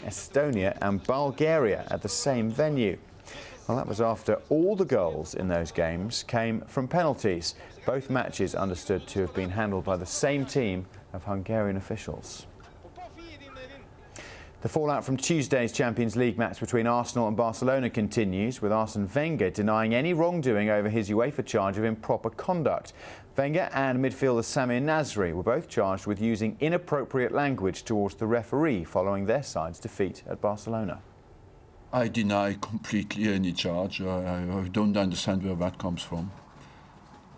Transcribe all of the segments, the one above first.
Estonia and Bulgaria at the same venue. Well, that was after all the goals in those games came from penalties. Both matches understood to have been handled by the same team of Hungarian officials. The fallout from Tuesday's Champions League match between Arsenal and Barcelona continues, with Arsene Wenger denying any wrongdoing over his UEFA charge of improper conduct. Wenger and midfielder Samir Nasri were both charged with using inappropriate language towards the referee following their side's defeat at Barcelona. I deny completely any charge. I don't understand where that comes from.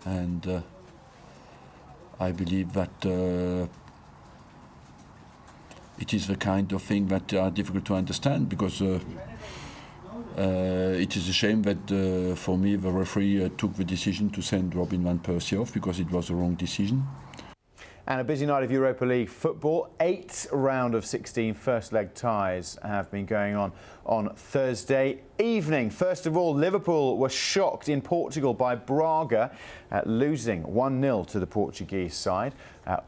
And I believe that it is the kind of thing that are difficult to understand, because it is a shame that for me the referee took the decision to send Robin van Persie off, because it was the wrong decision. And a busy night of Europa League football. 8 round of 16 first leg ties have been going on Thursday evening. First of all, Liverpool were shocked in Portugal by Braga, losing 1-0 to the Portuguese side.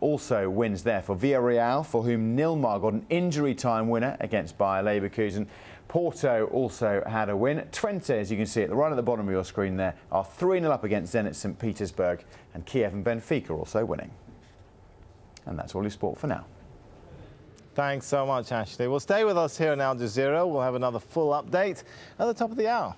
Also wins there for Villarreal, for whom Nilmar got an injury time winner against Bayer Leverkusen. Porto also had a win. Twente, as you can see right at the bottom of your screen there, are 3-0 up against Zenit St Petersburg, and Kiev and Benfica also winning. And that's all your sport for now. Thanks so much, Ashley. Well, stay with us here on Al Jazeera. We'll have another full update at the top of the hour.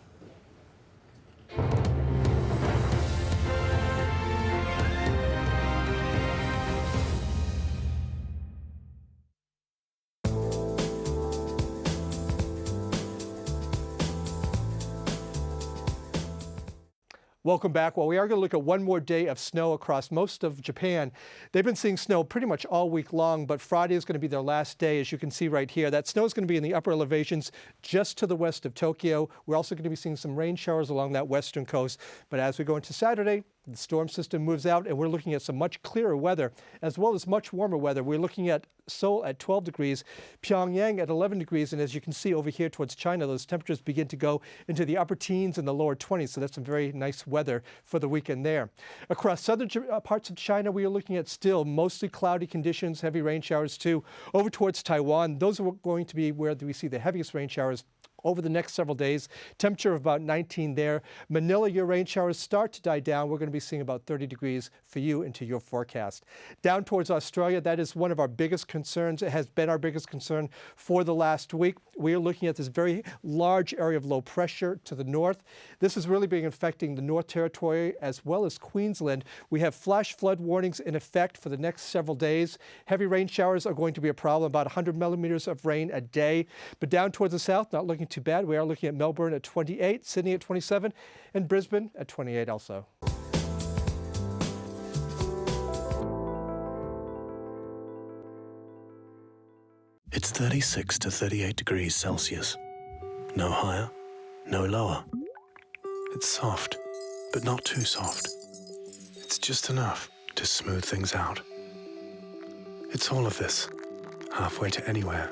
Welcome back. Well, we are going to look at one more day of snow across most of Japan. They've been seeing snow pretty much all week long, but Friday is going to be their last day, as you can see right here. That snow is going to be in the upper elevations just to the west of Tokyo. We're also going to be seeing some rain showers along that western coast. But as we go into Saturday, the storm system moves out, and we're looking at some much clearer weather, as well as much warmer weather. We're looking at Seoul at 12 degrees, Pyongyang at 11 degrees, and as you can see over here towards China, those temperatures begin to go into the upper teens and the lower 20s, so that's some very nice weather for the weekend there. Across southern parts of China, we are looking at still mostly cloudy conditions, heavy rain showers too. Over towards Taiwan, those are going to be where we see the heaviest rain showers over the next several days. Temperature of about 19 there. Manila, your rain showers start to die down. We're going to be seeing about 30 degrees for you into your forecast. Down towards Australia, that is one of our biggest concerns. It has been our biggest concern for the last week. We are looking at this very large area of low pressure to the north. This is really being affecting the North Territory as well as Queensland. We have flash flood warnings in effect for the next several days. Heavy rain showers are going to be a problem, about 100 millimeters of rain a day. But down towards the south, not looking too bad. We are looking at Melbourne at 28, Sydney at 27, and Brisbane at 28 also. It's 36 to 38 degrees Celsius. No higher, no lower. It's soft, but not too soft. It's just enough to smooth things out. It's all of this, halfway to anywhere,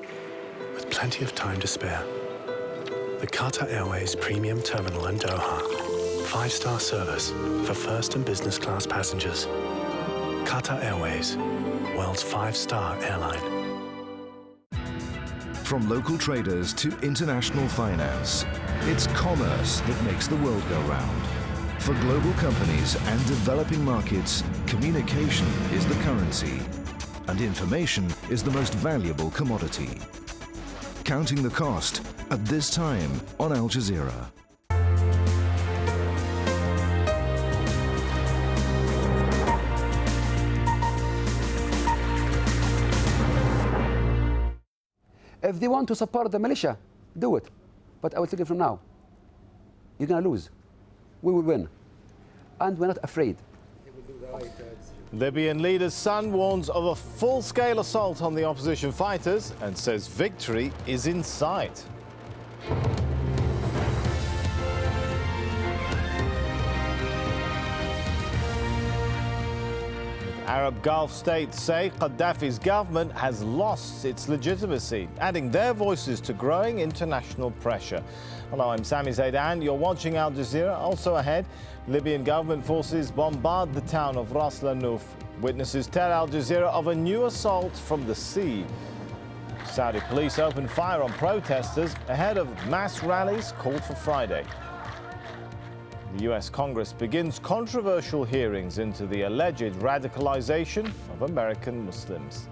with plenty of time to spare. The Qatar Airways Premium Terminal in Doha. 5-star service for first and business class passengers. Qatar Airways, world's 5-star airline. From local traders to international finance, it's commerce that makes the world go round. For global companies and developing markets, communication is the currency, and information is the most valuable commodity. Counting the cost at this time on Al Jazeera. If they want to support the militia, do it. But I will tell you from now, you're going to lose. We will win. And we're not afraid. Libyan leader's son warns of a full-scale assault on the opposition fighters and says victory is in sight. Arab Gulf states say Gaddafi's government has lost its legitimacy, adding their voices to growing international pressure. Hello, I'm Sami Zaidan. You're watching Al Jazeera. Also ahead, Libyan government forces bombard the town of Ras Lanuf. Witnesses tell Al Jazeera of a new assault from the sea. Saudi police opened fire on protesters ahead of mass rallies called for Friday. The US Congress begins controversial hearings into the alleged radicalization of American Muslims.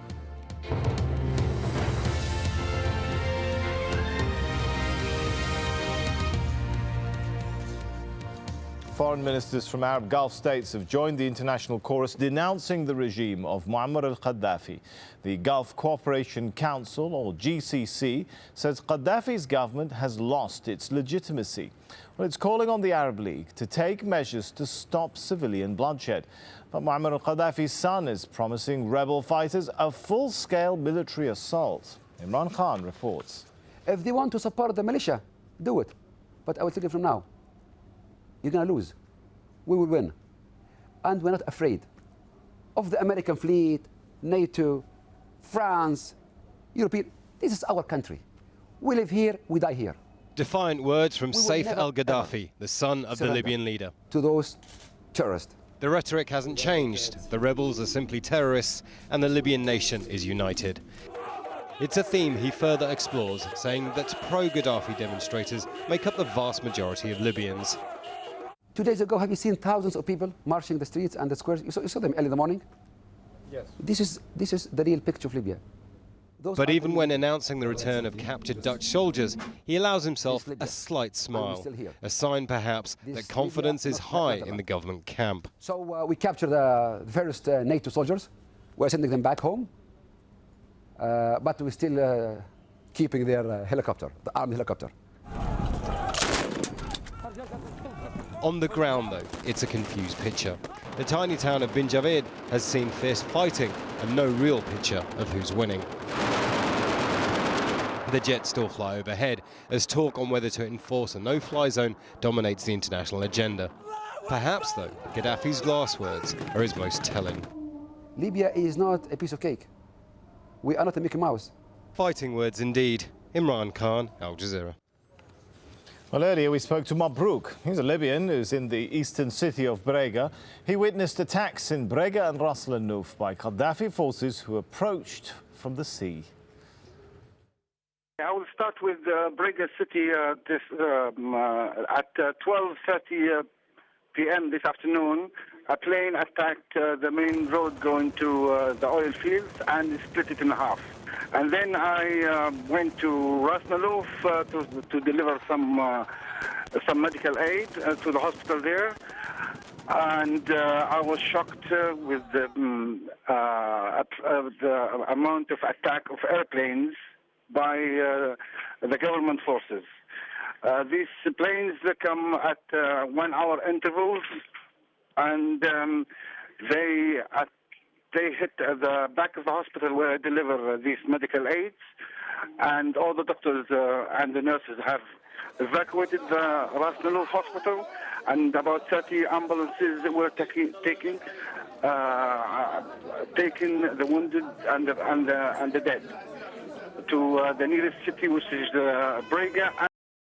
Foreign ministers from Arab Gulf states have joined the international chorus denouncing the regime of Muammar al-Gaddafi. The Gulf Cooperation Council, or GCC, says Gaddafi's government has lost its legitimacy. Well, it's calling on the Arab League to take measures to stop civilian bloodshed. But Muammar al-Gaddafi's son is promising rebel fighters a full-scale military assault. Imran Khan reports. If they want to support the militia, do it. But I will tell you from now, you're going to lose. We will win. And we're not afraid of the American fleet, NATO, France, European. This is our country. We live here, we die here. Defiant words from Saif never, al-Gaddafi, the son of the Libyan leader. To those terrorists. The rhetoric hasn't changed. The rebels are simply terrorists and the Libyan nation is united. It's a theme he further explores, saying that pro-Gaddafi demonstrators make up the vast majority of Libyans. 2 days ago, have you seen thousands of people marching the streets and the squares? You saw them early in the morning? Yes. This is the real picture of Libya. But even when announcing the return of captured Dutch soldiers, he allows himself a slight smile, a sign perhaps that confidence is high in the government camp. So we captured the first NATO soldiers. We're sending them back home, but we're still keeping their helicopter, the armed helicopter. On the ground, though, it's a confused picture. The tiny town of Bin Javid has seen fierce fighting and no real picture of who's winning. The jets still fly overhead as talk on whether to enforce a no-fly zone dominates the international agenda. Perhaps, though, Gaddafi's last words are his most telling. Libya is not a piece of cake. We are not a Mickey Mouse. Fighting words indeed. Imran Khan, AlJazeera. Well, earlier we spoke to Mabrouk. He's a Libyan who's in the eastern city of Brega. He witnessed attacks in Brega and Ras Al Nouf by Gaddafi forces who approached from the sea. I will start with Brega city at 12:30 p.m. this afternoon. A plane attacked the main road going to the oil fields and split it in half. And then I went to Ras Al Nouf to deliver some medical aid to the hospital there. And I was shocked with the amount of attack of airplanes by the government forces. These planes come at 1 hour intervals, and they hit the back of the hospital where I deliver these medical aids, and all the doctors and the nurses have evacuated the Ras Al Nouf hospital, and about 30 ambulances were taking the wounded and the dead to the nearest city, which is Brega.